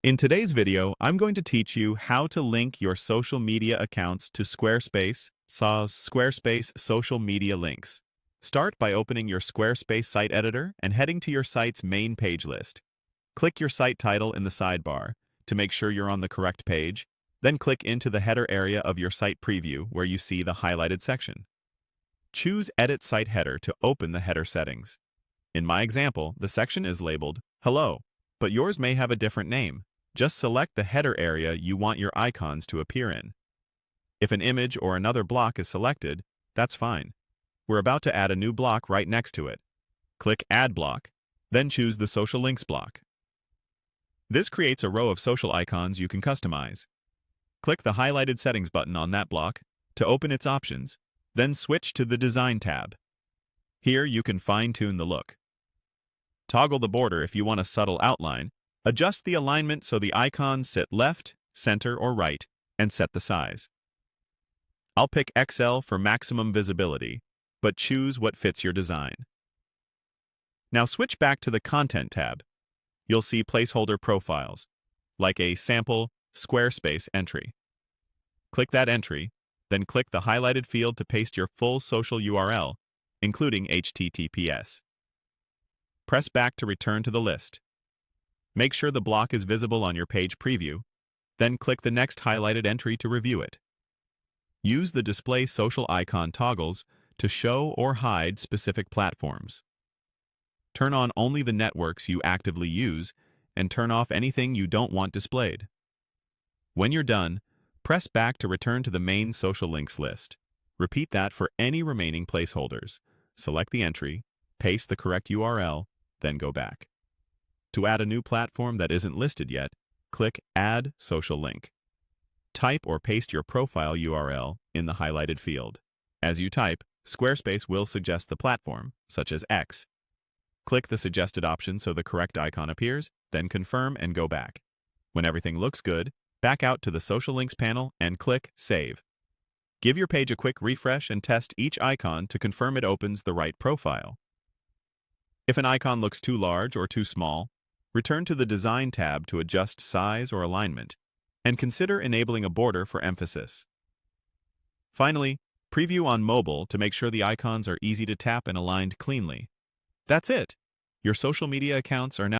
In today's video, I'm going to teach you how to link your social media accounts to Squarespace, Squarespace social media links. Start by opening your Squarespace site editor and heading to your site's main page list. Click your site title in the sidebar to make sure you're on the correct page, then click into the header area of your site preview where you see the highlighted section. Choose Edit Site Header to open the header settings. In my example, the section is labeled Hello, but yours may have a different name. Just select the header area you want your icons to appear in. If an image or another block is selected, that's fine. We're about to add a new block right next to it. Click Add Block, then choose the Social Links block. This creates a row of social icons you can customize. Click the highlighted Settings button on that block to open its options, then switch to the Design tab. Here you can fine-tune the look. Toggle the border if you want a subtle outline. Adjust the alignment so the icons sit left, center, or right, and set the size. I'll pick XL for maximum visibility, but choose what fits your design. Now switch back to the Content tab. You'll see placeholder profiles, like a sample Squarespace entry. Click that entry, then click the highlighted field to paste your full social URL, including HTTPS. Press back to return to the list. Make sure the block is visible on your page preview, then click the next highlighted entry to review it. Use the Display Social Icon toggles to show or hide specific platforms. Turn on only the networks you actively use and turn off anything you don't want displayed. When you're done, press back to return to the main social links list. Repeat that for any remaining placeholders. Select the entry, paste the correct URL, then go back. To add a new platform that isn't listed yet, click Add Social Link. Type or paste your profile URL in the highlighted field. As you type, Squarespace will suggest the platform, such as X. Click the suggested option so the correct icon appears, then confirm and go back. When everything looks good, back out to the Social Links panel and click Save. Give your page a quick refresh and test each icon to confirm it opens the right profile. If an icon looks too large or too small, return to the Design tab to adjust size or alignment, and consider enabling a border for emphasis. Finally, preview on mobile to make sure the icons are easy to tap and aligned cleanly. That's it! Your social media accounts are now